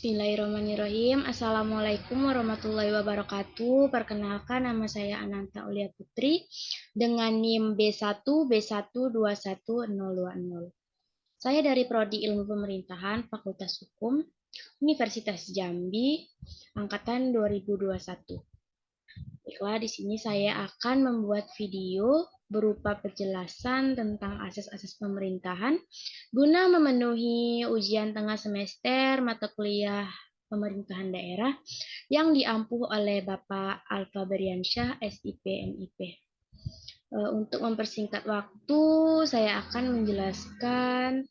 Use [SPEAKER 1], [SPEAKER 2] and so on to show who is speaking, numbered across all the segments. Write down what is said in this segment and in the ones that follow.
[SPEAKER 1] Bismillahirrahmanirrahim. Assalamualaikum warahmatullahi wabarakatuh. Perkenalkan, nama saya Ananta Ulia Putri dengan NIM B1B1210020. Saya dari Prodi Ilmu Pemerintahan Fakultas Hukum Universitas Jambi angkatan 2021. Baiklah, di sini saya akan membuat video berupa penjelasan tentang asas-asas pemerintahan guna memenuhi ujian tengah semester mata kuliah pemerintahan daerah yang diampuh oleh Bapak Alfa Beriansyah, SIP, MIP. Untuk mempersingkat waktu, saya akan menjelaskan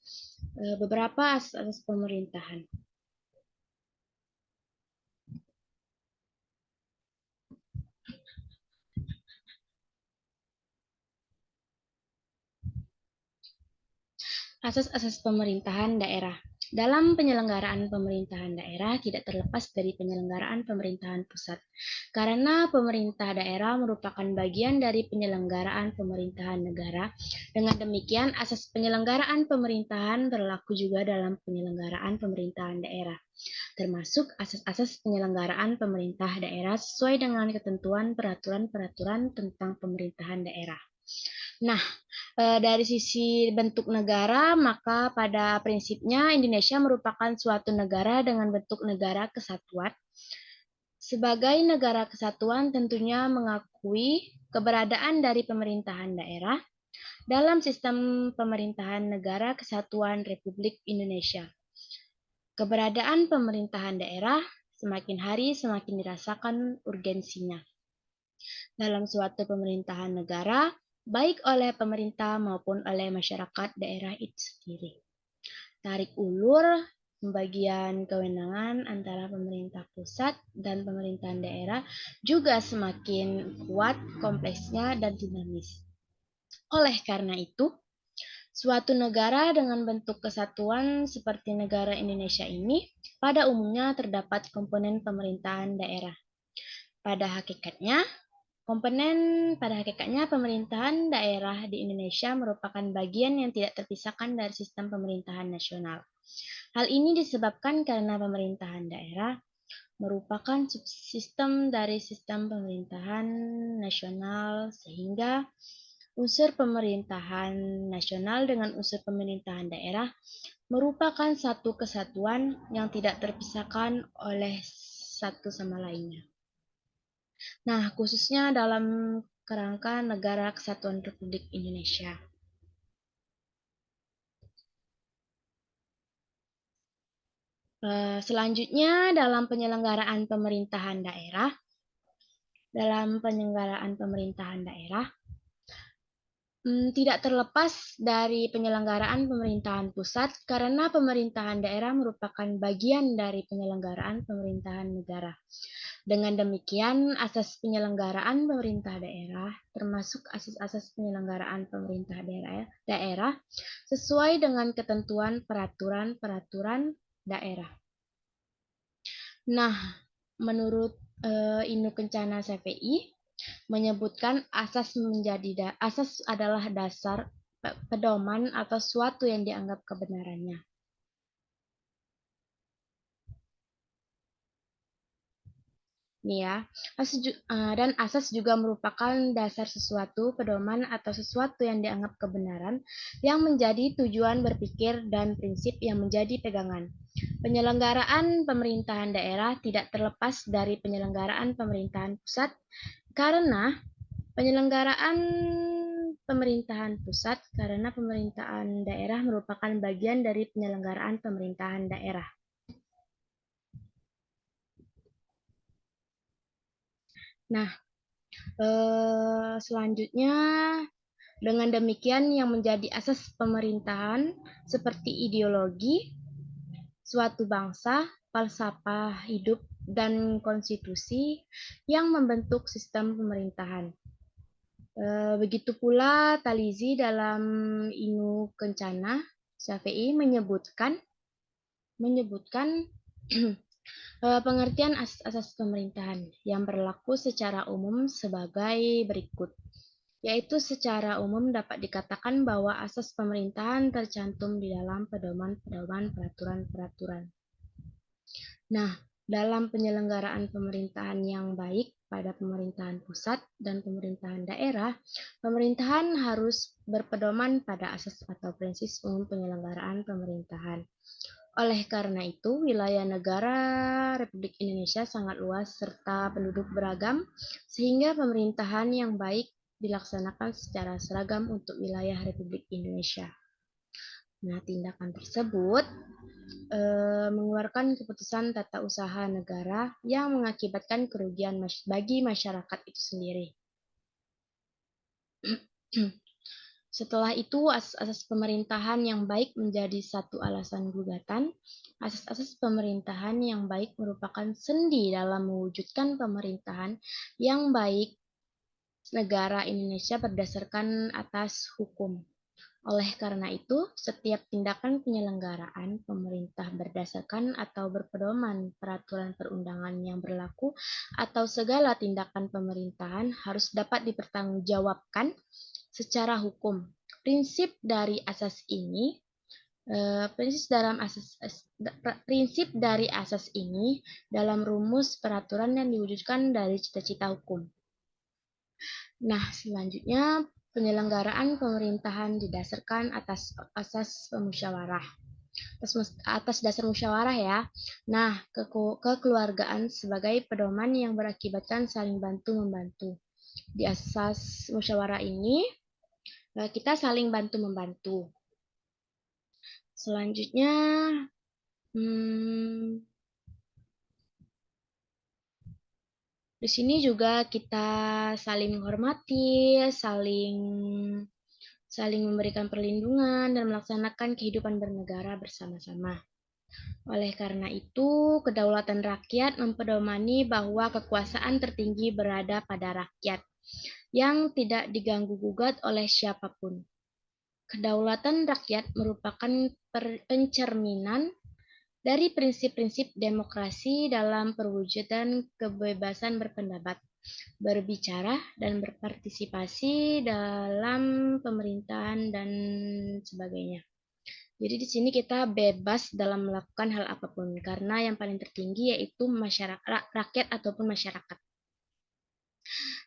[SPEAKER 1] beberapa asas-asas pemerintahan. Asas-asas pemerintahan daerah. Dalam penyelenggaraan pemerintahan daerah tidak terlepas dari penyelenggaraan pemerintahan pusat. Karena pemerintah daerah merupakan bagian dari penyelenggaraan pemerintahan negara. Dengan demikian, asas penyelenggaraan pemerintahan berlaku juga dalam penyelenggaraan pemerintahan daerah, termasuk asas-asas penyelenggaraan pemerintah daerah sesuai dengan ketentuan peraturan-peraturan tentang pemerintahan daerah. Nah, dari sisi bentuk negara, maka pada prinsipnya Indonesia merupakan suatu negara dengan bentuk negara kesatuan. Sebagai negara kesatuan tentunya mengakui keberadaan dari pemerintahan daerah dalam sistem pemerintahan negara kesatuan Republik Indonesia. Keberadaan pemerintahan daerah semakin hari semakin dirasakan urgensinya dalam suatu pemerintahan negara, baik oleh pemerintah maupun oleh masyarakat daerah itu sendiri. Tarik ulur pembagian kewenangan antara pemerintah pusat dan pemerintahan daerah juga semakin kuat, kompleksnya, dan dinamis. Oleh karena itu, suatu negara dengan bentuk kesatuan seperti negara Indonesia ini pada umumnya terdapat komponen pemerintahan daerah. Pada hakikatnya, pemerintahan daerah di Indonesia merupakan bagian yang tidak terpisahkan dari sistem pemerintahan nasional. Hal ini disebabkan karena pemerintahan daerah merupakan subsistem dari sistem pemerintahan nasional, sehingga unsur pemerintahan nasional dengan unsur pemerintahan daerah merupakan satu kesatuan yang tidak terpisahkan oleh satu sama lainnya. Nah, khususnya dalam kerangka Negara Kesatuan Republik Indonesia. Selanjutnya, dalam penyelenggaraan pemerintahan daerah, tidak terlepas dari penyelenggaraan pemerintahan pusat karena pemerintahan daerah merupakan bagian dari penyelenggaraan pemerintahan negara. Dengan demikian, asas penyelenggaraan pemerintah daerah termasuk asas-asas penyelenggaraan pemerintah daerah sesuai dengan ketentuan peraturan-peraturan daerah. Nah, menurut Inu Kencana CPI menyebutkan asas adalah dasar pedoman atau suatu yang dianggap kebenarannya. Nih ya, dan asas juga merupakan dasar sesuatu, pedoman atau sesuatu yang dianggap kebenaran yang menjadi tujuan berpikir dan prinsip yang menjadi pegangan. Penyelenggaraan pemerintahan daerah tidak terlepas dari penyelenggaraan pemerintahan pusat karena penyelenggaraan pemerintahan daerah merupakan bagian dari penyelenggaraan pemerintahan daerah. Nah, selanjutnya dengan demikian yang menjadi asas pemerintahan seperti ideologi suatu bangsa, falsafah hidup, dan konstitusi yang membentuk sistem pemerintahan. Begitu pula Talizi dalam Inu Kencana Syafi'i menyebutkan pengertian asas pemerintahan yang berlaku secara umum sebagai berikut, yaitu secara umum dapat dikatakan bahwa asas pemerintahan tercantum di dalam pedoman-pedoman peraturan-peraturan. Nah, dalam penyelenggaraan pemerintahan yang baik pada pemerintahan pusat dan pemerintahan daerah, pemerintahan harus berpedoman pada asas atau prinsip umum penyelenggaraan pemerintahan. Oleh karena itu, wilayah negara Republik Indonesia sangat luas serta penduduk beragam, sehingga pemerintahan yang baik dilaksanakan secara seragam untuk wilayah Republik Indonesia. Nah, tindakan tersebut mengeluarkan keputusan tata usaha negara yang mengakibatkan kerugian bagi masyarakat itu sendiri. Setelah itu, asas-asas pemerintahan yang baik menjadi satu alasan gugatan. Asas-asas pemerintahan yang baik merupakan sendi dalam mewujudkan pemerintahan yang baik negara Indonesia berdasarkan atas hukum. Oleh karena itu, setiap tindakan penyelenggaraan pemerintah berdasarkan atau berpedoman peraturan perundangan yang berlaku atau segala tindakan pemerintahan harus dapat dipertanggungjawabkan secara hukum. Prinsip dari asas ini prinsip dari asas ini dalam rumus peraturan yang diwujudkan dari cita-cita hukum. Nah, selanjutnya penyelenggaraan pemerintahan didasarkan atas asas musyawarah. Atas dasar musyawarah ya. Nah, kekeluargaan sebagai pedoman yang berakibatkan saling bantu-membantu. Di asas musyawarah ini, kita saling bantu-membantu. Selanjutnya, hmm, di sini juga kita saling menghormati, saling memberikan perlindungan dan melaksanakan kehidupan bernegara bersama-sama. Oleh karena itu, kedaulatan rakyat mempedomani bahwa kekuasaan tertinggi berada pada rakyat yang tidak diganggu-gugat oleh siapapun. Kedaulatan rakyat merupakan pencerminan dari prinsip-prinsip demokrasi dalam perwujudan kebebasan berpendapat, berbicara, dan berpartisipasi dalam pemerintahan dan sebagainya. Jadi di sini kita bebas dalam melakukan hal apapun karena yang paling tertinggi yaitu masyarakat, rakyat ataupun masyarakat.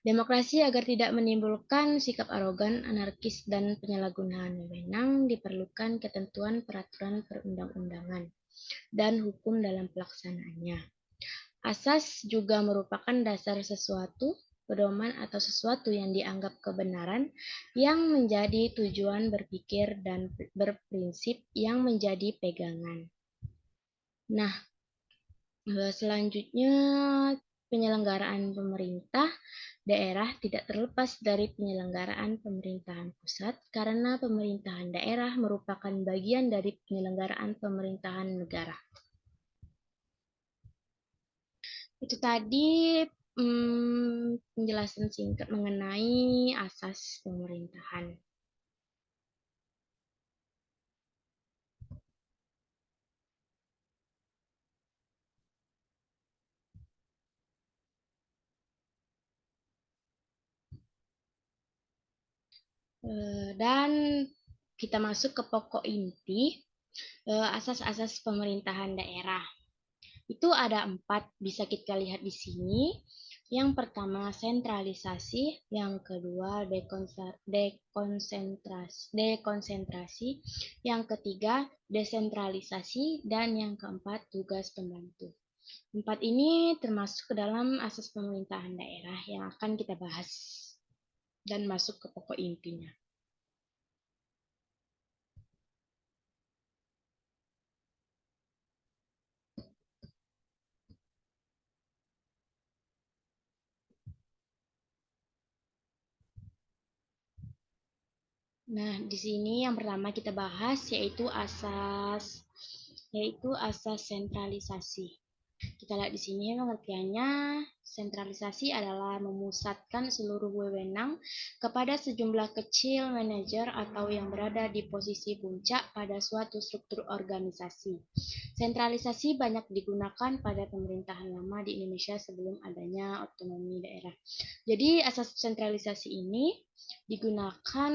[SPEAKER 1] Demokrasi agar tidak menimbulkan sikap arogan, anarkis, dan penyalahgunaan wewenang diperlukan ketentuan peraturan perundang-undangan dan hukum dalam pelaksanaannya. Asas juga merupakan dasar sesuatu, pedoman atau sesuatu yang dianggap kebenaran yang menjadi tujuan berpikir dan berprinsip yang menjadi pegangan. Nah, selanjutnya penyelenggaraan pemerintah daerah tidak terlepas dari penyelenggaraan pemerintahan pusat karena pemerintahan daerah merupakan bagian dari penyelenggaraan pemerintahan negara. Itu tadi penjelasan singkat mengenai asas pemerintahan. Dan kita masuk ke pokok inti asas-asas pemerintahan daerah. Itu ada 4, bisa kita lihat di sini. Yang pertama sentralisasi, yang kedua dekonsentrasi, yang ketiga desentralisasi, dan yang keempat tugas pembantu. 4 ini termasuk ke dalam asas pemerintahan daerah yang akan kita bahas dan masuk ke pokok intinya. Nah, di sini yang pertama kita bahas yaitu asas sentralisasi. Kita lihat di sini pengertiannya, sentralisasi adalah memusatkan seluruh wewenang kepada sejumlah kecil manajer atau yang berada di posisi puncak pada suatu struktur organisasi. Sentralisasi banyak digunakan pada pemerintahan lama di Indonesia sebelum adanya otonomi daerah. Jadi asas sentralisasi ini digunakan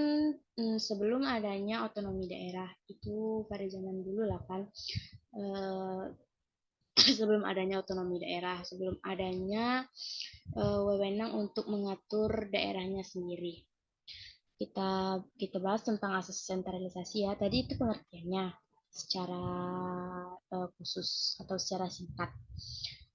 [SPEAKER 1] sebelum adanya otonomi daerah. Itu pada zaman dulu lah kan. sebelum adanya otonomi daerah, sebelum adanya wewenang untuk mengatur daerahnya sendiri. Kita bahas tentang asas sentralisasi ya. Tadi itu pengertiannya secara khusus atau secara singkat.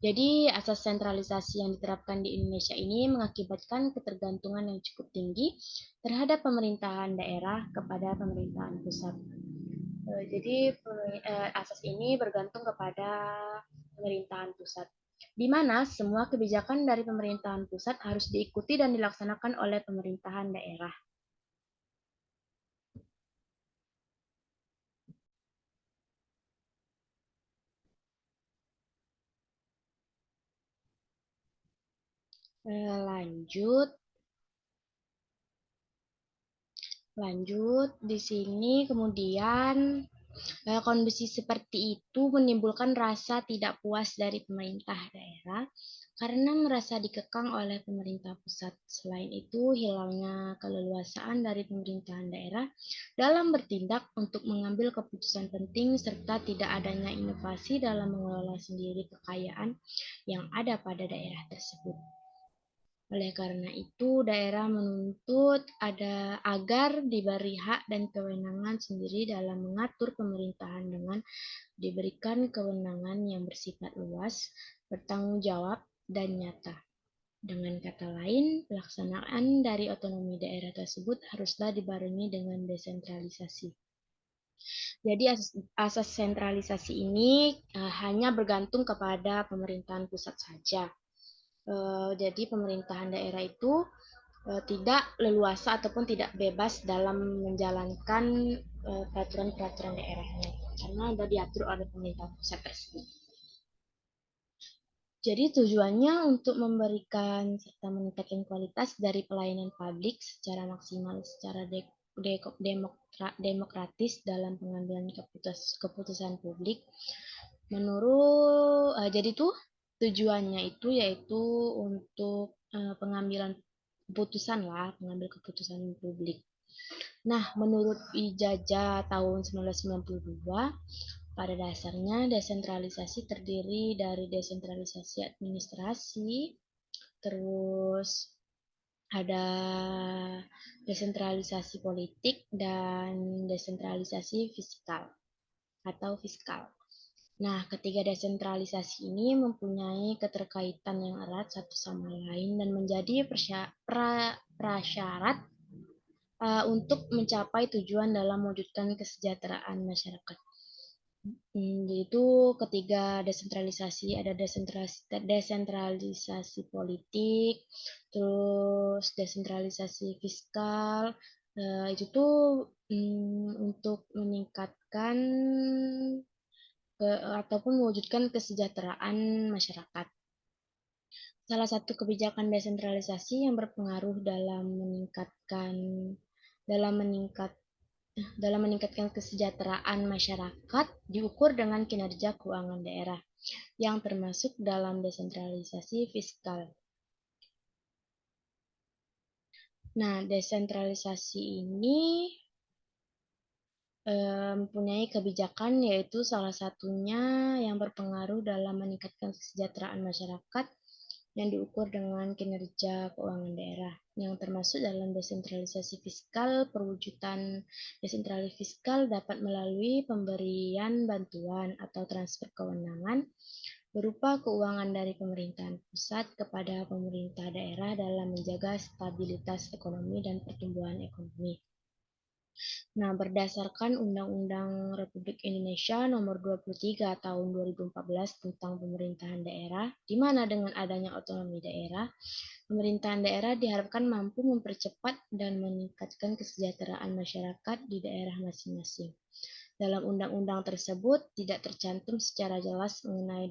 [SPEAKER 1] Jadi asas sentralisasi yang diterapkan di Indonesia ini mengakibatkan ketergantungan yang cukup tinggi terhadap pemerintahan daerah kepada pemerintahan pusat. Jadi asas ini bergantung kepada pemerintahan pusat, di mana semua kebijakan dari pemerintahan pusat harus diikuti dan dilaksanakan oleh pemerintahan daerah. Lanjut, di sini kemudian kondisi seperti itu menimbulkan rasa tidak puas dari pemerintah daerah karena merasa dikekang oleh pemerintah pusat. Selain itu, hilangnya keleluasaan dari pemerintahan daerah dalam bertindak untuk mengambil keputusan penting serta tidak adanya inovasi dalam mengelola sendiri kekayaan yang ada pada daerah tersebut. Oleh karena itu, daerah menuntut agar diberi hak dan kewenangan sendiri dalam mengatur pemerintahan dengan diberikan kewenangan yang bersifat luas, bertanggung jawab, dan nyata. Dengan kata lain, pelaksanaan dari otonomi daerah tersebut haruslah dibarengi dengan desentralisasi. Jadi asas sentralisasi ini hanya bergantung kepada pemerintahan pusat saja. Jadi pemerintahan daerah itu tidak leluasa ataupun tidak bebas dalam menjalankan peraturan-peraturan daerahnya karena sudah diatur oleh pemerintah pusat tersebut. Jadi tujuannya untuk memberikan serta meningkatkan kualitas dari pelayanan publik secara maksimal, secara demokratis dalam pengambilan keputusan publik. Jadi tuh tujuannya itu yaitu untuk pengambilan pengambil keputusan publik. Nah, menurut Ijazah tahun 1992, pada dasarnya desentralisasi terdiri dari desentralisasi administrasi, terus ada desentralisasi politik dan desentralisasi fiskal atau fiskal. Nah, ketiga desentralisasi ini mempunyai keterkaitan yang erat satu sama lain dan menjadi prasyarat untuk mencapai tujuan dalam mewujudkan kesejahteraan masyarakat. Yaitu ketiga desentralisasi, ada desentralisasi politik, terus desentralisasi fiskal. Itu tuh untuk meningkatkan ataupun mewujudkan kesejahteraan masyarakat. Salah satu kebijakan desentralisasi yang berpengaruh dalam meningkat dalam meningkatkan kesejahteraan masyarakat diukur dengan kinerja keuangan daerah yang termasuk dalam desentralisasi fiskal. Nah, desentralisasi ini mempunyai kebijakan yaitu salah satunya yang berpengaruh dalam meningkatkan kesejahteraan masyarakat yang diukur dengan kinerja keuangan daerah yang termasuk dalam desentralisasi fiskal. Perwujudan desentralisasi fiskal dapat melalui pemberian bantuan atau transfer kewenangan berupa keuangan dari pemerintahan pusat kepada pemerintah daerah dalam menjaga stabilitas ekonomi dan pertumbuhan ekonomi. Nah, berdasarkan Undang-Undang Republik Indonesia Nomor 23 Tahun 2014 tentang Pemerintahan Daerah, di mana dengan adanya otonomi daerah, pemerintahan daerah diharapkan mampu mempercepat dan meningkatkan kesejahteraan masyarakat di daerah masing-masing. Dalam undang-undang tersebut tidak tercantum secara jelas mengenai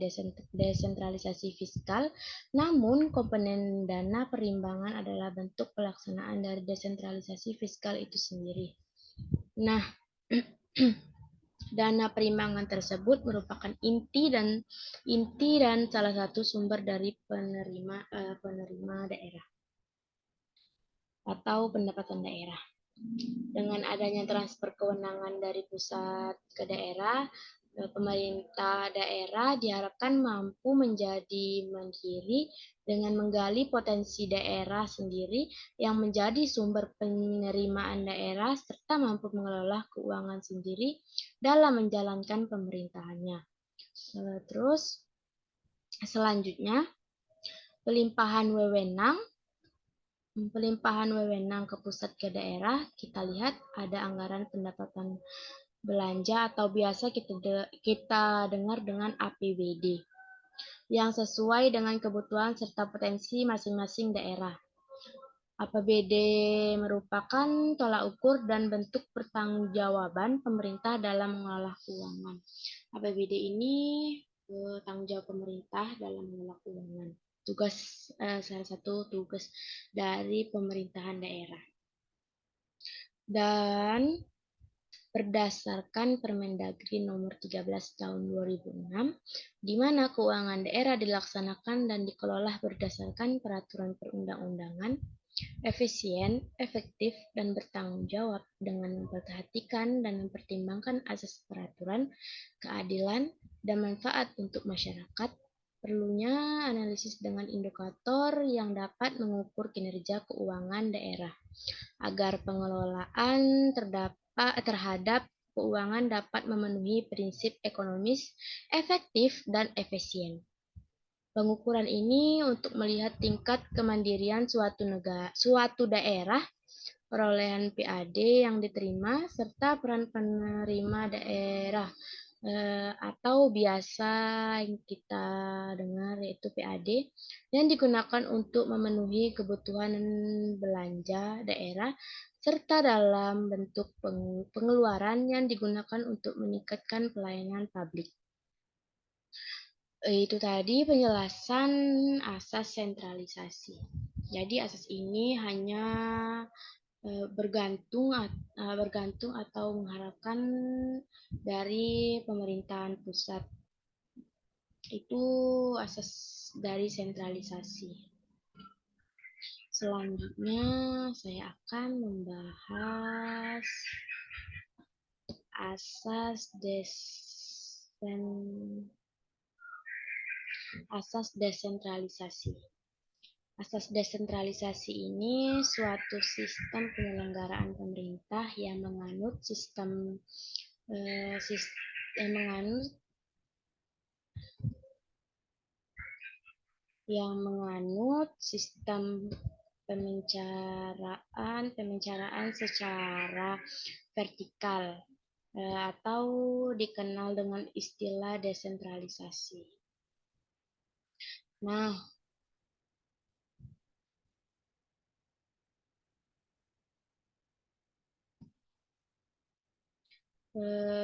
[SPEAKER 1] desentralisasi fiskal, namun komponen dana perimbangan adalah bentuk pelaksanaan dari desentralisasi fiskal itu sendiri. Nah, dana perimbangan tersebut merupakan inti dan salah satu sumber dari penerima daerah atau pendapatan daerah. Dengan adanya transfer kewenangan dari pusat ke daerah, Pemerintah daerah diharapkan mampu menjadi mandiri dengan menggali potensi daerah sendiri yang menjadi sumber penerimaan daerah serta mampu mengelola keuangan sendiri dalam menjalankan pemerintahannya. Terus selanjutnya pelimpahan wewenang ke pusat ke daerah, kita lihat ada anggaran pendapatan belanja atau biasa kita dengar dengan APBD yang sesuai dengan kebutuhan serta potensi masing-masing daerah. APBD merupakan tolak ukur dan bentuk pertanggungjawaban pemerintah dalam mengelola keuangan. APBD ini tanggung jawab pemerintah dalam mengelola keuangan. Salah satu tugas dari pemerintahan daerah. Dan berdasarkan Permendagri nomor 13 tahun 2006, di mana keuangan daerah dilaksanakan dan dikelola berdasarkan peraturan perundang-undangan, efisien, efektif, dan bertanggung jawab dengan memperhatikan dan mempertimbangkan asas peraturan, keadilan, dan manfaat untuk masyarakat. Perlunya analisis dengan indikator yang dapat mengukur kinerja keuangan daerah agar pengelolaan terhadap keuangan dapat memenuhi prinsip ekonomis, efektif, dan efisien. Pengukuran ini untuk melihat tingkat kemandirian suatu daerah, perolehan PAD yang diterima, serta peran penerima daerah atau biasa yang kita dengar yaitu PAD yang digunakan untuk memenuhi kebutuhan belanja daerah serta dalam bentuk pengeluaran yang digunakan untuk meningkatkan pelayanan publik. Itu tadi penjelasan asas sentralisasi. Jadi asas ini hanya bergantung atau mengharapkan dari pemerintahan pusat. Itu asas dari sentralisasi. Selanjutnya saya akan membahas asas desentralisasi. Asas desentralisasi ini suatu sistem penyelenggaraan pemerintah yang menganut sistem pemencaraan secara vertikal atau dikenal dengan istilah desentralisasi. Nah,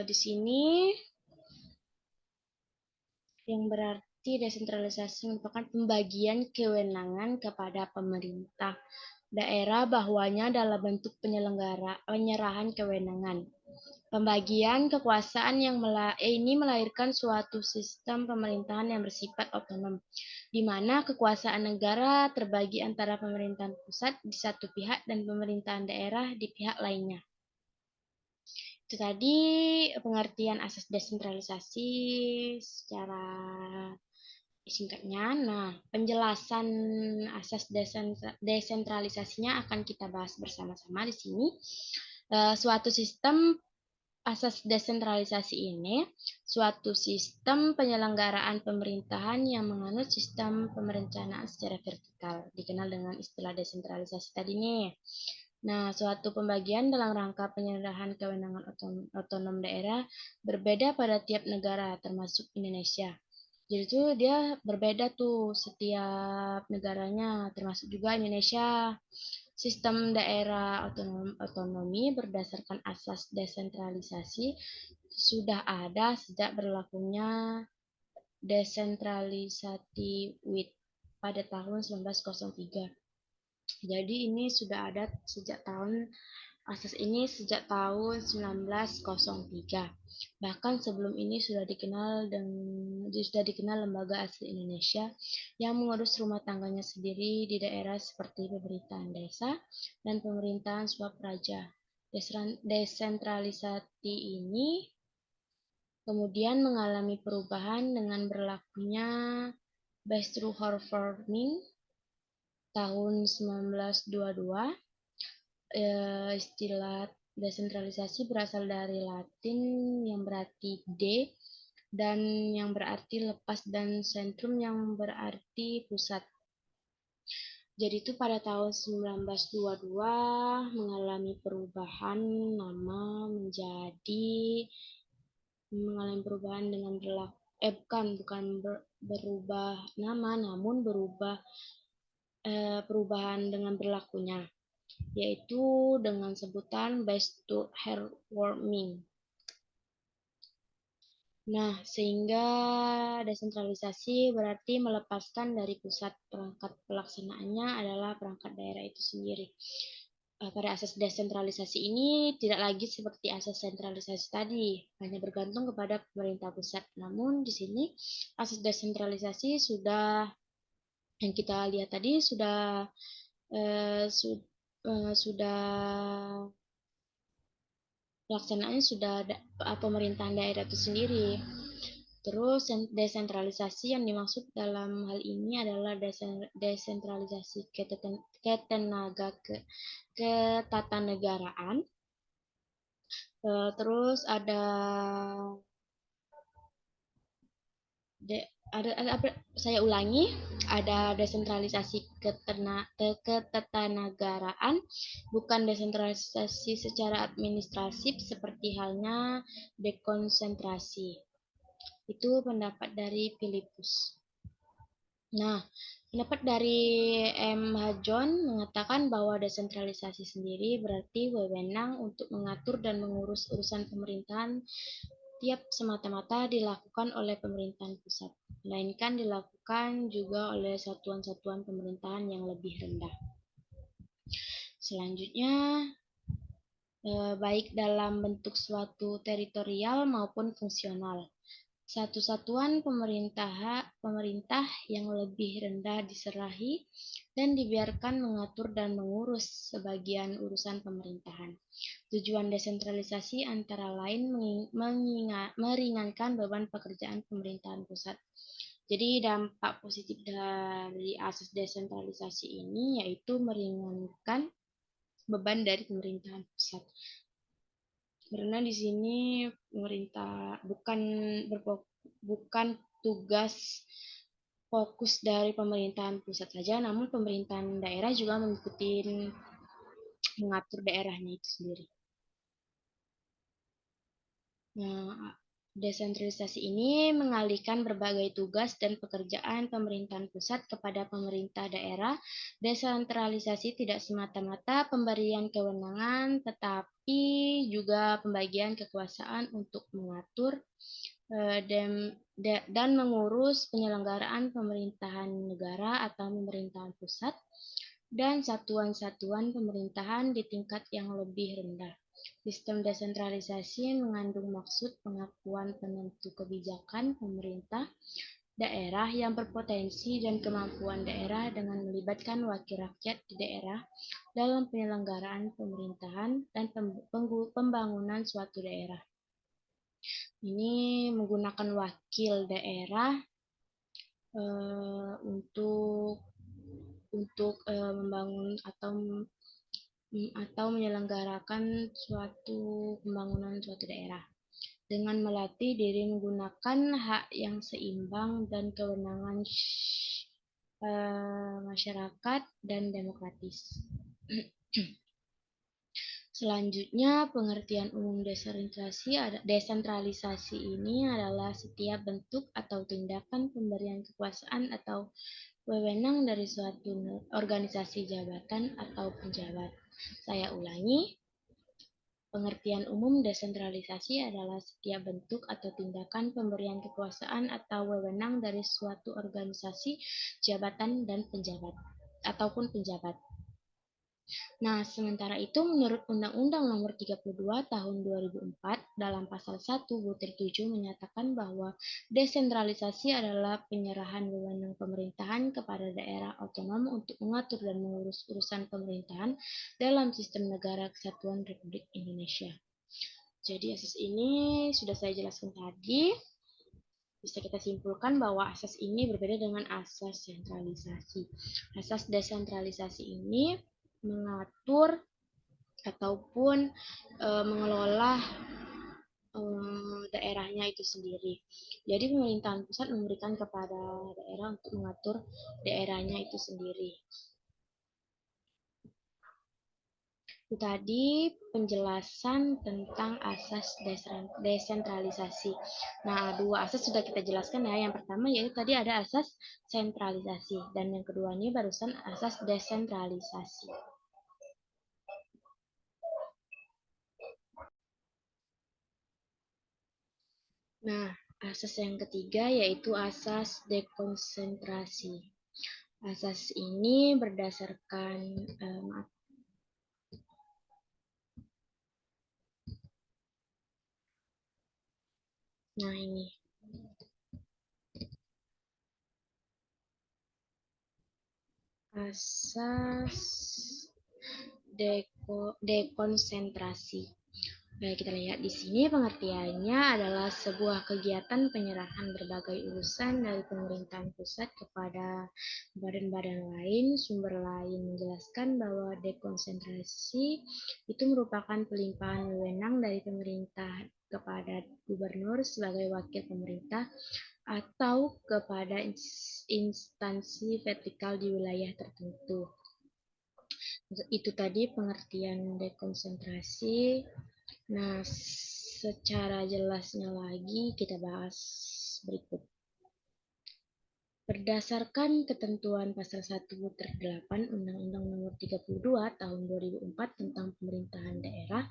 [SPEAKER 1] di sini yang berarti desentralisasi merupakan pembagian kewenangan kepada pemerintah daerah bahwanya dalam bentuk penyerahan kewenangan. Pembagian kekuasaan ini melahirkan suatu sistem pemerintahan yang bersifat otonom, di mana kekuasaan negara terbagi antara pemerintahan pusat di satu pihak dan pemerintahan daerah di pihak lainnya. Itu tadi pengertian asas desentralisasi secara singkatnya. Nah, penjelasan asas desentralisasinya akan kita bahas bersama-sama di sini. Suatu sistem asas desentralisasi ini suatu sistem penyelenggaraan pemerintahan yang menganut sistem perencanaan secara vertikal, dikenal dengan istilah desentralisasi tadi nih. Nah, suatu pembagian dalam rangka penyerahan kewenangan otonom daerah berbeda pada tiap negara, termasuk Indonesia. Jadi itu dia berbeda tuh setiap negaranya, termasuk juga Indonesia. Sistem daerah otonomi berdasarkan asas desentralisasi sudah ada sejak berlakunya desentralisasi WIT pada tahun 1903. Jadi ini sudah ada sejak asas ini sejak tahun 1903. Bahkan sebelum ini sudah dikenal lembaga asli Indonesia yang mengurus rumah tangganya sendiri di daerah seperti pemerintahan desa dan pemerintahan swapraja. Desentralisasi ini kemudian mengalami perubahan dengan berlakunya Best-Reforming tahun 1922. Istilah desentralisasi berasal dari Latin yang berarti D dan yang berarti lepas dan sentrum yang berarti pusat. Jadi itu pada tahun 1922 mengalami perubahan nama mengalami perubahan dengan bukan berubah nama, namun perubahan dengan berlakunya, yaitu dengan sebutan Base to Heartwarming. Nah, sehingga desentralisasi berarti melepaskan dari pusat, perangkat pelaksanaannya adalah perangkat daerah itu sendiri. Pada asas desentralisasi ini tidak lagi seperti asas sentralisasi tadi, hanya bergantung kepada pemerintah pusat. Namun di sini asas desentralisasi yang kita lihat tadi sudah pelaksanaannya sudah pemerintahan daerah itu sendiri. Terus desentralisasi yang dimaksud dalam hal ini adalah desentralisasi ketatanegaraan. Terus saya ulangi, ada desentralisasi ketatanegaraan, bukan desentralisasi secara administratif seperti halnya dekonsentrasi. Itu pendapat dari Philippus. Nah, pendapat dari M. John mengatakan bahwa desentralisasi sendiri berarti wewenang untuk mengatur dan mengurus urusan pemerintahan tiap semata-mata dilakukan oleh pemerintahan pusat, melainkan dilakukan juga oleh satuan-satuan pemerintahan yang lebih rendah. Selanjutnya, baik dalam bentuk suatu teritorial maupun fungsional. Satu satuan pemerintah yang lebih rendah diserahi dan dibiarkan mengatur dan mengurus sebagian urusan pemerintahan. Tujuan desentralisasi antara lain meringankan beban pekerjaan pemerintahan pusat. Jadi dampak positif dari asas desentralisasi ini yaitu meringankan beban dari pemerintahan pusat. Karena di sini pemerintah bukan tugas fokus dari pemerintahan pusat saja, namun pemerintahan daerah juga mengatur daerahnya itu sendiri. Nah, desentralisasi ini mengalihkan berbagai tugas dan pekerjaan pemerintahan pusat kepada pemerintah daerah. Desentralisasi tidak semata-mata pemberian kewenangan, tetapi juga pembagian kekuasaan untuk mengatur dan mengurus penyelenggaraan pemerintahan negara atau pemerintahan pusat dan satuan-satuan pemerintahan di tingkat yang lebih rendah. Sistem desentralisasi mengandung maksud pengakuan penentu kebijakan pemerintah daerah yang berpotensi dan kemampuan daerah dengan melibatkan wakil rakyat di daerah dalam penyelenggaraan pemerintahan dan pembangunan suatu daerah. Ini menggunakan wakil daerah untuk membangun atau menyelenggarakan suatu pembangunan suatu daerah dengan melatih diri menggunakan hak yang seimbang dan kewenangan masyarakat dan demokratis. Selanjutnya, pengertian umum desentralisasi ini adalah setiap bentuk atau tindakan pemberian kekuasaan atau wewenang dari suatu organisasi, jabatan, atau pejabat. Saya ulangi, pengertian umum desentralisasi adalah setiap bentuk atau tindakan pemberian kekuasaan atau wewenang dari suatu organisasi, jabatan, dan pejabat. Nah, sementara itu menurut Undang-Undang Nomor 32 Tahun 2004 dalam pasal 1-7 menyatakan bahwa desentralisasi adalah penyerahan wewenang pemerintahan kepada daerah otonom untuk mengatur dan mengurus urusan pemerintahan dalam sistem negara kesatuan Republik Indonesia. Jadi asas ini sudah saya jelaskan tadi. Bisa kita simpulkan bahwa asas ini berbeda dengan asas sentralisasi. Asas desentralisasi ini mengatur ataupun mengelola daerahnya itu sendiri. Jadi pemerintahan pusat memberikan kepada daerah untuk mengatur daerahnya itu sendiri. Itu tadi penjelasan tentang asas desentralisasi. Nah, dua asas sudah kita jelaskan ya. Yang pertama yaitu tadi ada asas sentralisasi dan yang kedua ini barusan asas desentralisasi. Nah, asas yang ketiga yaitu asas dekonsentrasi. Asas ini berdasarkan maaf. Nah, ini asas dekonsentrasi. Nah, kita lihat di sini pengertiannya adalah sebuah kegiatan penyerahan berbagai urusan dari pemerintahan pusat kepada badan-badan lain, sumber lain, menjelaskan bahwa dekonsentrasi itu merupakan pelimpahan wewenang dari pemerintah kepada gubernur sebagai wakil pemerintah atau kepada instansi vertikal di wilayah tertentu. Itu tadi pengertian dekonsentrasi. Nah, secara jelasnya lagi kita bahas berikut. Berdasarkan ketentuan pasal 1-8 Undang-Undang Nomor 32 Tahun 2004 tentang Pemerintahan Daerah,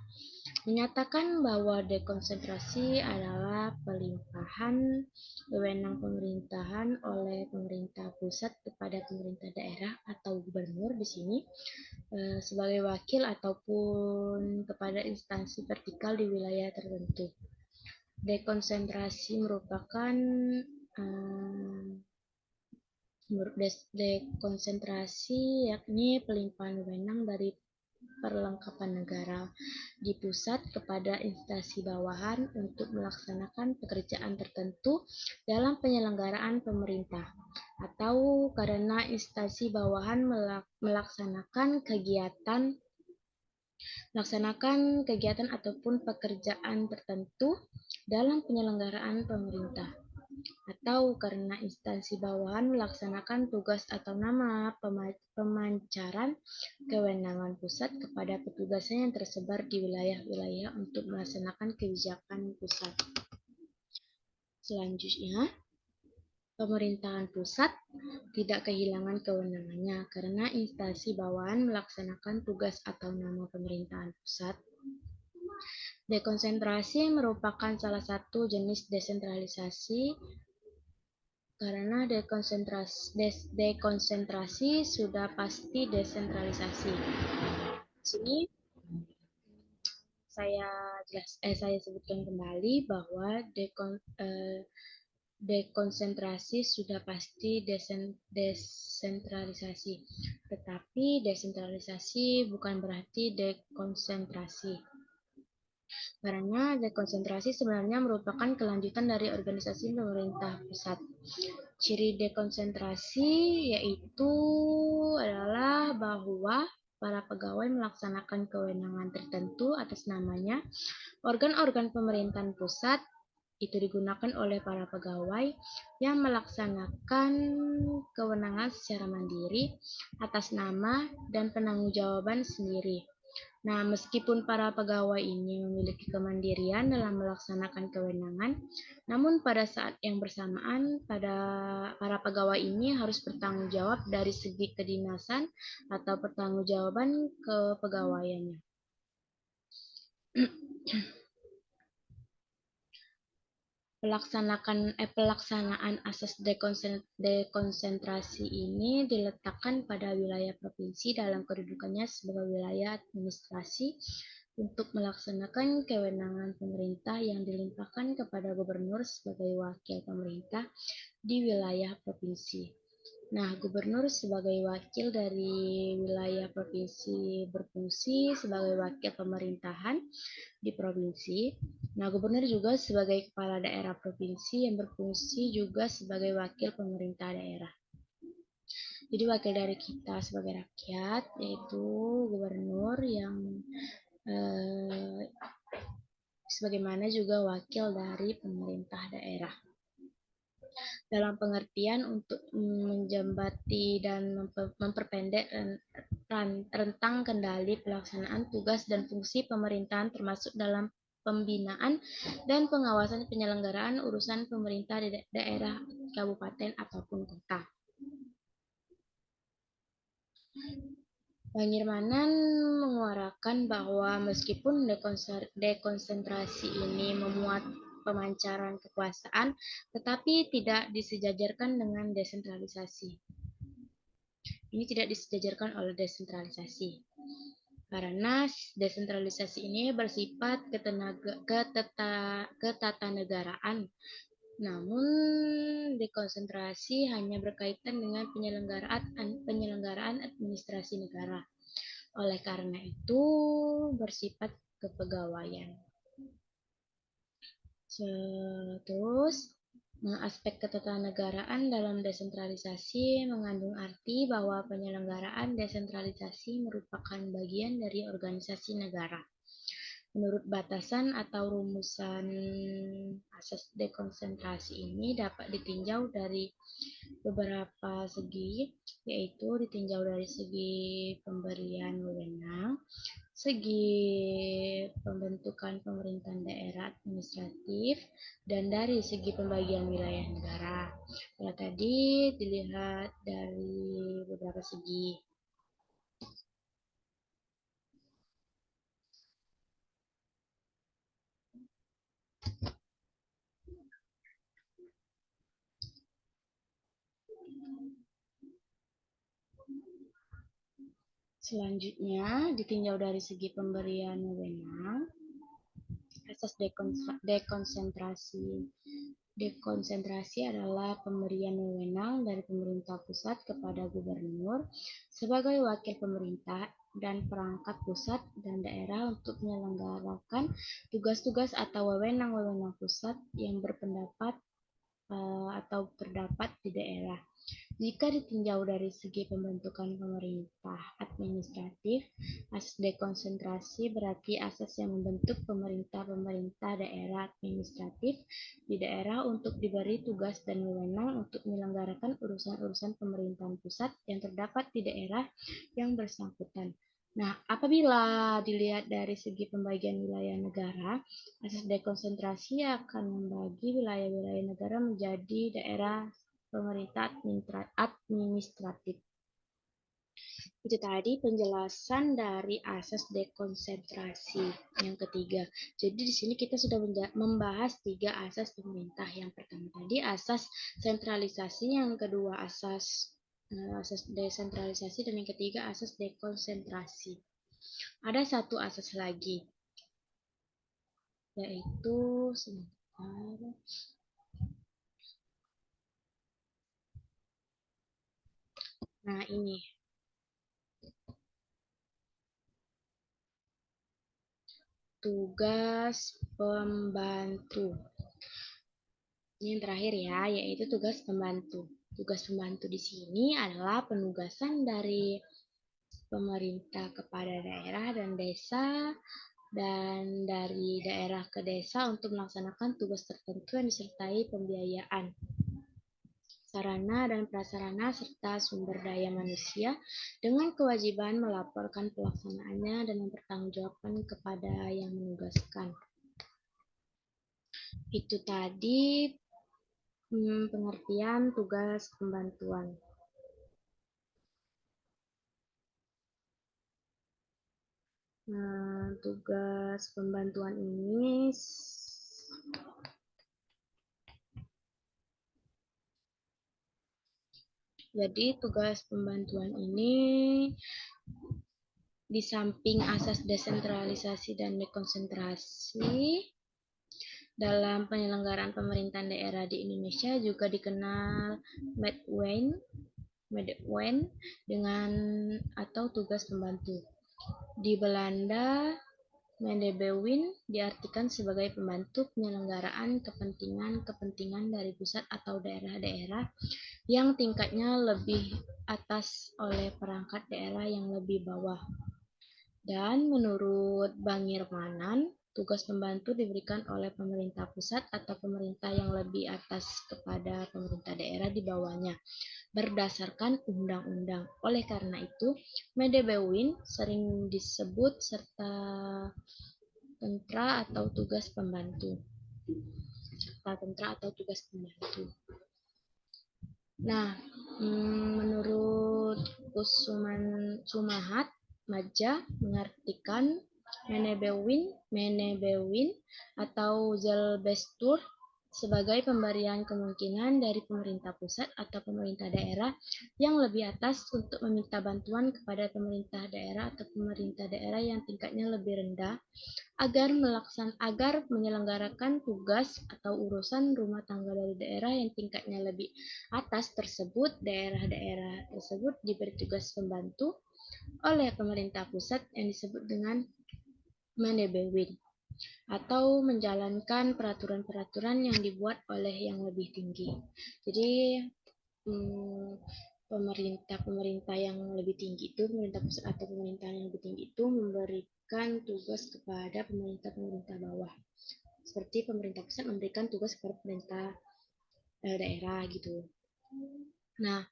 [SPEAKER 1] menyatakan bahwa dekonsentrasi adalah pelimpahan wewenang pemerintahan oleh pemerintah pusat kepada pemerintah daerah atau gubernur di sini sebagai wakil ataupun kepada instansi vertikal di wilayah tertentu. Dekonsentrasi merupakan dekonsentrasi yakni pelimpahan wewenang dari perlengkapan negara di pusat kepada instansi bawahan untuk melaksanakan pekerjaan tertentu dalam penyelenggaraan pemerintah atau karena instansi bawahan melaksanakan kegiatan ataupun pekerjaan tertentu dalam penyelenggaraan pemerintah atau karena instansi bawahan melaksanakan tugas atau nama pemancaran kewenangan pusat kepada petugasnya yang tersebar di wilayah-wilayah untuk melaksanakan kebijakan pusat. Selanjutnya, pemerintahan pusat tidak kehilangan kewenangannya karena instansi bawahan melaksanakan tugas atau nama pemerintahan pusat. Dekonsentrasi merupakan salah satu jenis desentralisasi karena dekonsentrasi sudah pasti desentralisasi. Di sini saya sebutkan kembali bahwa dekonsentrasi sudah pasti desentralisasi. Tetapi desentralisasi bukan berarti dekonsentrasi. Karena dekonsentrasi sebenarnya merupakan kelanjutan dari organisasi pemerintah pusat. Ciri dekonsentrasi yaitu adalah bahwa para pegawai melaksanakan kewenangan tertentu atas namanya. Organ-organ pemerintahan pusat itu digunakan oleh para pegawai yang melaksanakan kewenangan secara mandiri atas nama dan penanggung-jawaban sendiri. Nah, meskipun para pegawai ini memiliki kemandirian dalam melaksanakan kewenangan, namun pada saat yang bersamaan, para pegawai ini harus bertanggung jawab dari segi kedinasan atau pertanggungjawaban kepegawaiannya. Pelaksanaan asas dekonsentrasi ini diletakkan pada wilayah provinsi dalam kedudukannya sebagai wilayah administrasi untuk melaksanakan kewenangan pemerintah yang dilimpahkan kepada gubernur sebagai wakil pemerintah di wilayah provinsi. Nah, gubernur sebagai wakil dari wilayah provinsi berfungsi sebagai wakil pemerintahan di provinsi. Nah, gubernur juga sebagai kepala daerah provinsi yang berfungsi juga sebagai wakil pemerintah daerah. Jadi wakil dari kita sebagai rakyat yaitu gubernur yang sebagaimana juga wakil dari pemerintah daerah. Dalam pengertian untuk menjembati dan memperpendek rentang kendali pelaksanaan tugas dan fungsi pemerintahan termasuk dalam pembinaan dan pengawasan penyelenggaraan urusan pemerintah di daerah, kabupaten ataupun kota. Banyirmanan menguarakan bahwa meskipun dekonsentrasi ini memuat pemancaran kekuasaan, tetapi tidak disejajarkan dengan desentralisasi. Ini tidak disejajarkan oleh desentralisasi. Karena desentralisasi ini bersifat ketatanegaraan. Namun dekonsentrasi hanya berkaitan dengan penyelenggaraan administrasi negara. Oleh karena itu bersifat kepegawaian. Terus aspek ketatanegaraan dalam desentralisasi mengandung arti bahwa penyelenggaraan desentralisasi merupakan bagian dari organisasi negara. Menurut batasan atau rumusan asas dekonsentrasi ini dapat ditinjau dari beberapa segi, yaitu ditinjau dari segi pemberian wewenang, segi pembentukan pemerintahan daerah administratif, dan dari segi pembagian wilayah negara. Kalau tadi dilihat dari beberapa segi. Selanjutnya, ditinjau dari segi pemberian wewenang, asas dekonsentrasi. Dekonsentrasi adalah pemberian wewenang dari pemerintah pusat kepada gubernur sebagai wakil pemerintah dan perangkat pusat dan daerah untuk menyelenggarakan tugas-tugas atau wewenang-wewenang pusat yang berpendapat atau terdapat di daerah. Jika ditinjau dari segi pembentukan pemerintah administratif, asas dekonsentrasi berarti asas yang membentuk pemerintah daerah administratif di daerah untuk diberi tugas dan wewenang untuk menyelenggarakan urusan-urusan pemerintahan pusat yang terdapat di daerah yang bersangkutan. Nah, apabila dilihat dari segi pembagian wilayah negara, asas dekonsentrasi akan membagi wilayah-wilayah negara menjadi daerah pemerintah administratif. Itu tadi penjelasan dari asas dekonsentrasi yang ketiga. Jadi di sini kita sudah membahas 3 asas pemerintah. Yang pertama tadi asas sentralisasi, yang kedua asas desentralisasi, dan yang ketiga asas dekonsentrasi. Ada satu asas lagi, yaitu sebentar. Nah, ini tugas pembantu. Ini yang terakhir ya, yaitu tugas pembantu. Tugas pembantu di sini adalah penugasan dari pemerintah kepada daerah dan desa, dan dari daerah ke desa untuk melaksanakan tugas tertentu yang disertai pembiayaan, sarana dan prasarana, serta sumber daya manusia dengan kewajiban melaporkan pelaksanaannya dan mempertanggungjawabkan kepada yang menugaskan. Itu tadi pengertian tugas pembantuan. Nah, tugas pembantuan ini jadi tugas pembantuan ini di samping asas desentralisasi dan dekonsentrasi dalam penyelenggaraan pemerintahan daerah di Indonesia juga dikenal Matt Wayne Medewen dengan atau tugas pembantu. Di Belanda, Medebewin diartikan sebagai pembantu penyelenggaraan kepentingan-kepentingan dari pusat atau daerah-daerah yang tingkatnya lebih atas oleh perangkat daerah yang lebih bawah. Dan menurut Bangirmanan, tugas pembantu diberikan oleh pemerintah pusat atau pemerintah yang lebih atas kepada pemerintah daerah di bawahnya, berdasarkan undang-undang. Oleh karena itu, Medebewin sering disebut serta tentra atau tugas pembantu. Serta tentra atau tugas pembantu. Nah, menurut Kusuman Sumahat, Maja mengartikan Menebewin atau Zelbestur sebagai pemberian kemungkinan dari pemerintah pusat atau pemerintah daerah yang lebih atas untuk meminta bantuan kepada pemerintah daerah atau pemerintah daerah yang tingkatnya lebih rendah agar menyelenggarakan tugas atau urusan rumah tangga dari daerah yang tingkatnya lebih atas tersebut. Daerah-daerah tersebut diberi tugas pembantu oleh pemerintah pusat yang disebut dengan Manebewin atau menjalankan peraturan-peraturan yang dibuat oleh yang lebih tinggi. Jadi pemerintah yang lebih tinggi itu, pemerintah pusat atau pemerintahan yang lebih tinggi itu memberikan tugas kepada pemerintah bawah. Seperti pemerintah pusat memberikan tugas kepada pemerintah daerah gitu. Nah,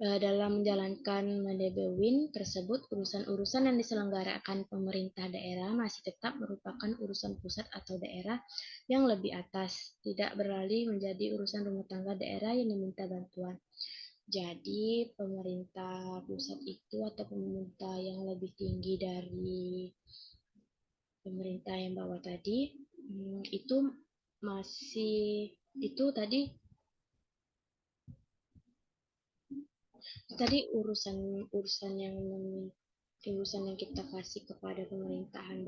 [SPEAKER 1] dalam menjalankan Medebewin tersebut, urusan-urusan yang diselenggarakan pemerintah daerah masih tetap merupakan urusan pusat atau daerah yang lebih atas, tidak beralih menjadi urusan rumah tangga daerah yang diminta bantuan. Jadi, pemerintah pusat itu atau pemerintah yang lebih tinggi dari pemerintah yang bawah tadi, itu masih itu tadi urusan yang kita kasih kepada pemerintahan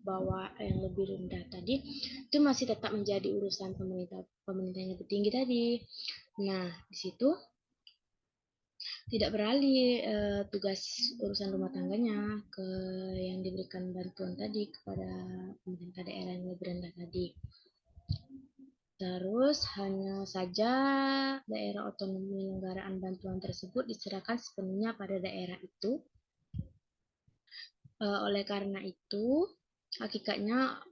[SPEAKER 1] bawah yang lebih rendah tadi itu masih tetap menjadi urusan pemerintah yang lebih tinggi tadi. Nah, di situ tidak beralih tugas urusan rumah tangganya ke yang diberikan bantuan tadi kepada pemerintah daerah yang lebih rendah tadi. Terus hanya saja daerah otonom penyelenggaraan bantuan tersebut diserahkan sepenuhnya pada daerah itu. Oleh karena itu, hakikatnya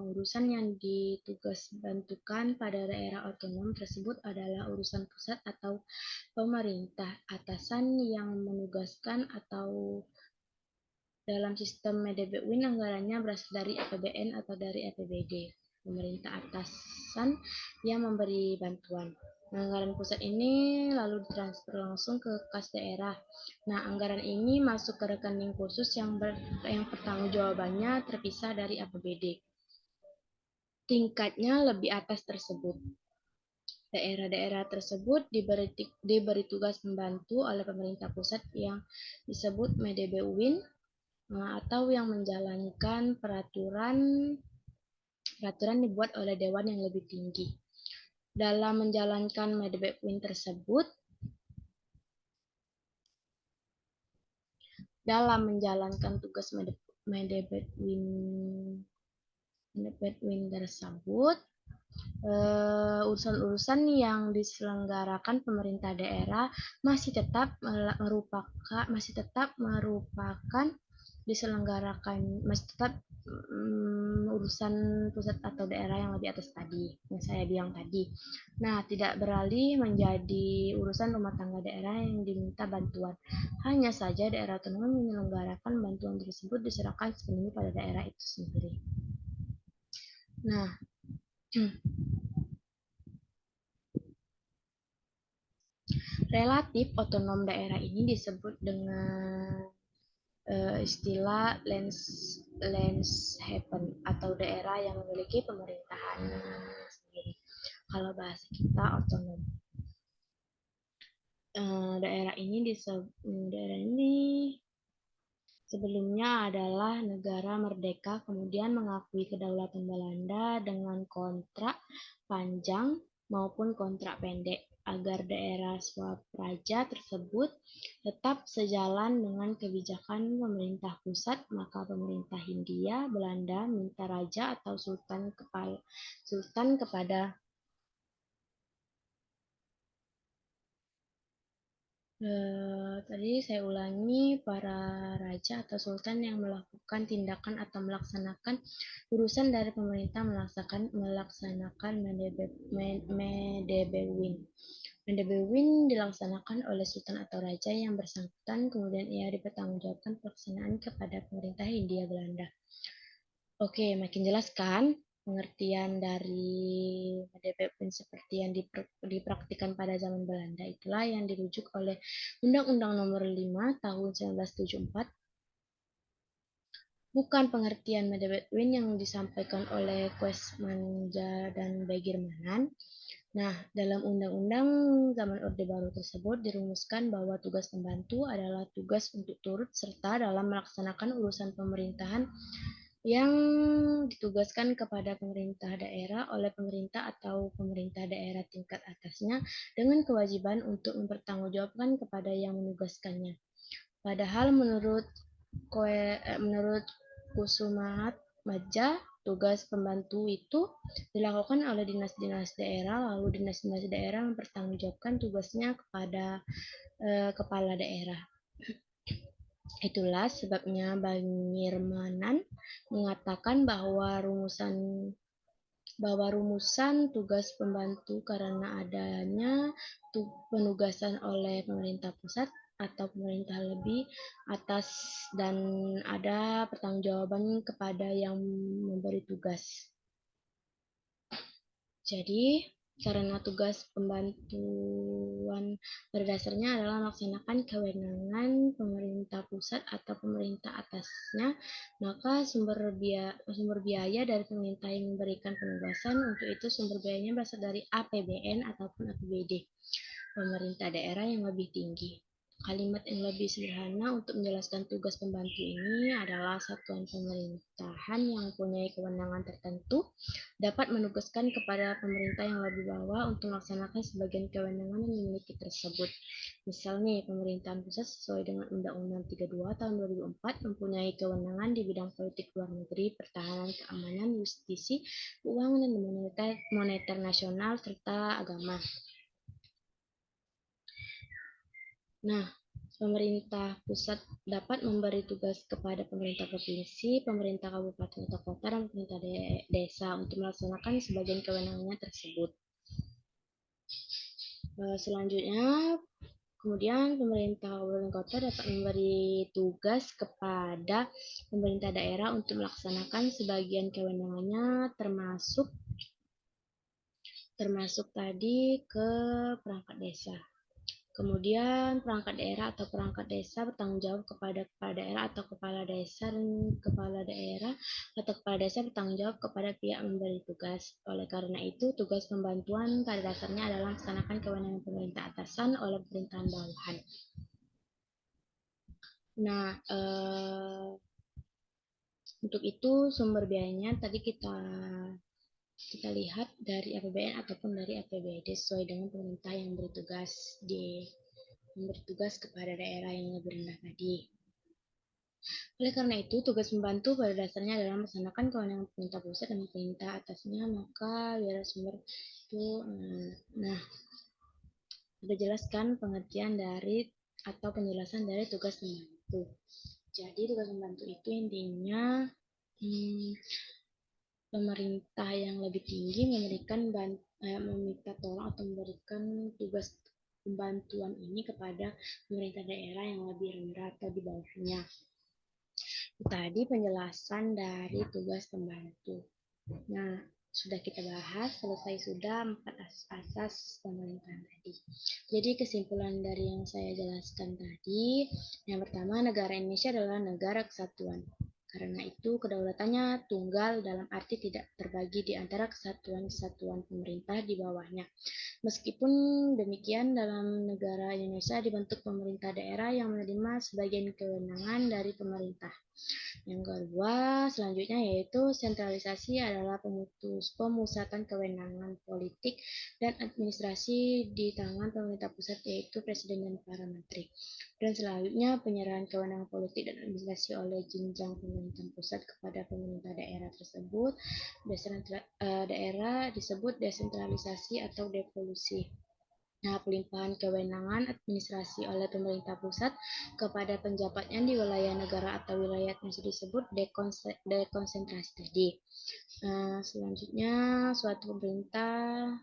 [SPEAKER 1] urusan yang ditugas bantukan pada daerah otonom tersebut adalah urusan pusat atau pemerintah atasan yang menugaskan atau dalam sistem Medebewin anggarannya berasal dari APBN atau dari APBD. Pemerintah atasan yang memberi bantuan. Anggaran pusat ini lalu ditransfer langsung ke kas daerah. Nah, anggaran ini masuk ke rekening khusus yang pertanggungjawabannya terpisah dari APBD. Tingkatnya lebih atas tersebut. Daerah-daerah tersebut diberi tugas membantu oleh pemerintah pusat yang disebut Medebewin atau yang menjalankan peraturan dibuat oleh dewan yang lebih tinggi. Dalam menjalankan Medebewin tersebut, dalam menjalankan tugas Medebewin tersebut, urusan-urusan yang diselenggarakan pemerintah daerah masih tetap merupakan urusan pusat atau daerah yang lebih atas tadi, yang saya bilang tadi. Nah, tidak beralih menjadi urusan rumah tangga daerah yang diminta bantuan. Hanya saja daerah otonom menyelenggarakan bantuan tersebut diserahkan sepenuhnya pada daerah itu sendiri. Nah, relatif otonom daerah ini disebut dengan istilah Länshaven atau daerah yang memiliki pemerintahan sendiri. Kalau bahasa kita otonom. Daerah ini sebelumnya adalah negara merdeka, kemudian mengakui kedaulatan Belanda dengan kontrak panjang maupun kontrak pendek, agar daerah swapraja tersebut tetap sejalan dengan kebijakan pemerintah pusat, maka pemerintah Hindia Belanda minta raja atau sultan kepada tadi saya ulangi, para raja atau sultan yang melakukan tindakan atau melaksanakan urusan dari pemerintah melaksanakan Medebewin. Medebewin dilaksanakan oleh sultan atau raja yang bersangkutan, kemudian ia dipertanggungjawabkan pelaksanaan kepada pemerintah Hindia Belanda. Oke, makin jelas kan pengertian dari DPP seperti yang dipraktikkan pada zaman Belanda. Itulah yang dirujuk oleh Undang-Undang Nomor 5 Tahun 1974. Bukan pengertian Medewin yang disampaikan oleh Quesmanja dan Bagirmanan. Nah, dalam Undang-Undang Zaman Orde Baru tersebut dirumuskan bahwa tugas pembantu adalah tugas untuk turut serta dalam melaksanakan urusan pemerintahan yang ditugaskan kepada pemerintah daerah oleh pemerintah atau pemerintah daerah tingkat atasnya dengan kewajiban untuk mempertanggungjawabkan kepada yang menugaskannya. Padahal menurut Kusumahat Madja, tugas pembantu itu dilakukan oleh dinas-dinas daerah, lalu dinas-dinas daerah mempertanggungjawabkan tugasnya kepada kepala daerah. Itulah sebabnya Bagirmanan mengatakan bahwa rumusan tugas pembantu karena adanya penugasan oleh pemerintah pusat atau pemerintah lebih atas dan ada pertanggungjawaban kepada yang memberi tugas. Jadi, karena tugas pembantuan pada dasarnya adalah melaksanakan kewenangan pemerintah pusat atau pemerintah atasnya, maka sumber biaya dari pemerintah yang memberikan penugasan untuk itu sumber biayanya berasal dari APBN ataupun APBD pemerintah daerah yang lebih tinggi. Kalimat yang lebih sederhana untuk menjelaskan tugas pembantu ini adalah satuan pemerintahan yang mempunyai kewenangan tertentu dapat menugaskan kepada pemerintah yang lebih bawah untuk melaksanakan sebagian kewenangan yang dimiliki tersebut. Misalnya, pemerintahan pusat sesuai dengan Undang-Undang 32 Tahun 2004 mempunyai kewenangan di bidang politik luar negeri, pertahanan, keamanan, justisi, keuangan dan moneter nasional, serta agama. Nah, pemerintah pusat dapat memberi tugas kepada pemerintah provinsi, pemerintah kabupaten atau kota, dan pemerintah desa untuk melaksanakan sebagian kewenangannya tersebut. Selanjutnya, kemudian pemerintah kabupaten kota dapat memberi tugas kepada pemerintah daerah untuk melaksanakan sebagian kewenangannya termasuk tadi ke perangkat desa. Kemudian perangkat daerah atau perangkat desa bertanggung jawab kepada kepala daerah atau kepala desa, dan kepala daerah atau kepala desa bertanggung jawab kepada pihak memberi tugas. Oleh karena itu, tugas pembantuan pada dasarnya adalah melaksanakan kewenangan pemerintah atasan oleh pemerintahan bawahan. Nah, untuk itu sumber biayanya tadi kita lihat dari APBN ataupun dari APBD sesuai dengan pemerintah yang bertugas kepada daerah yang lebih rendah tadi. Oleh karena itu, tugas pembantu pada dasarnya adalah melaksanakan kewenangan pemerintah pusat dan pemerintah atasnya, maka biar sumber itu, nah, sudah jelaskan pengertian dari atau penjelasan dari tugas pembantu. Jadi tugas pembantu itu intinya pemerintah yang lebih tinggi meminta tolong atau memberikan tugas pembantuan ini kepada pemerintah daerah yang lebih rendah atau di bawahnya. Tadi penjelasan dari tugas pembantu. Nah, sudah kita bahas, selesai sudah 4 asas pemerintahan tadi. Jadi kesimpulan dari yang saya jelaskan tadi, yang pertama, negara Indonesia adalah negara kesatuan. Karena itu, kedaulatannya tunggal dalam arti tidak terbagi di antara kesatuan-kesatuan pemerintah di bawahnya. Meskipun demikian, dalam negara Indonesia dibentuk pemerintah daerah yang menerima sebagian kewenangan dari pemerintah. Yang kedua, selanjutnya yaitu sentralisasi adalah pemusatan kewenangan politik dan administrasi di tangan pemerintah pusat yaitu presiden dan para menteri. Dan selanjutnya penyerahan kewenangan politik dan administrasi oleh jenjang pemerintahan pusat kepada pemerintah daerah tersebut. Daerah disebut desentralisasi atau devolusi. Nah, pelimpahan kewenangan administrasi oleh pemerintah pusat kepada penjabatnya di wilayah negara atau wilayah yang disebut dekonsentrasi tadi. Selanjutnya, suatu pemerintah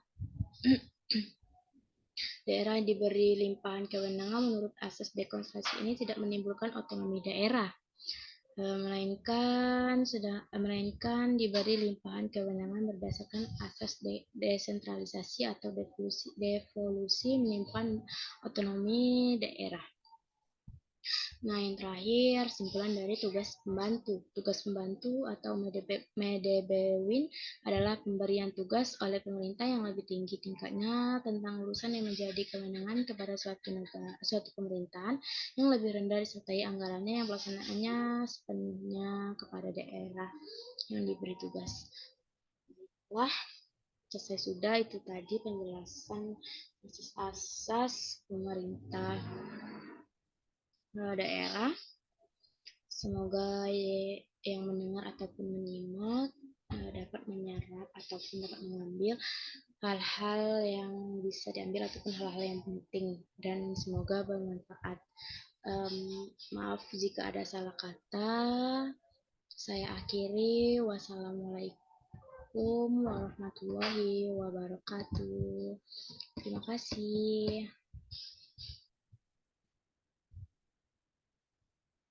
[SPEAKER 1] daerah yang diberi limpahan kewenangan menurut asas dekonsentrasi ini tidak menimbulkan otonomi daerah, melainkan diberi limpahan kewenangan berdasarkan asas desentralisasi atau devolusi menyimpan otonomi daerah. Nah, yang terakhir, simpulan dari tugas pembantu. Tugas pembantu atau medebewin adalah pemberian tugas oleh pemerintah yang lebih tinggi tingkatnya tentang urusan yang menjadi kewenangan kepada suatu pemerintahan yang lebih rendah disertai anggarannya yang pelaksanaannya sepenuhnya kepada daerah yang diberi tugas. Wah, selesai sudah itu tadi penjelasan asas-asas pemerintah daerah. Semoga yang mendengar ataupun menyimak dapat menyerap ataupun dapat mengambil hal-hal yang bisa diambil ataupun hal-hal yang penting dan semoga bermanfaat. Maaf jika ada salah kata. Saya akhiri. Wassalamualaikum warahmatullahi wabarakatuh. Terima kasih.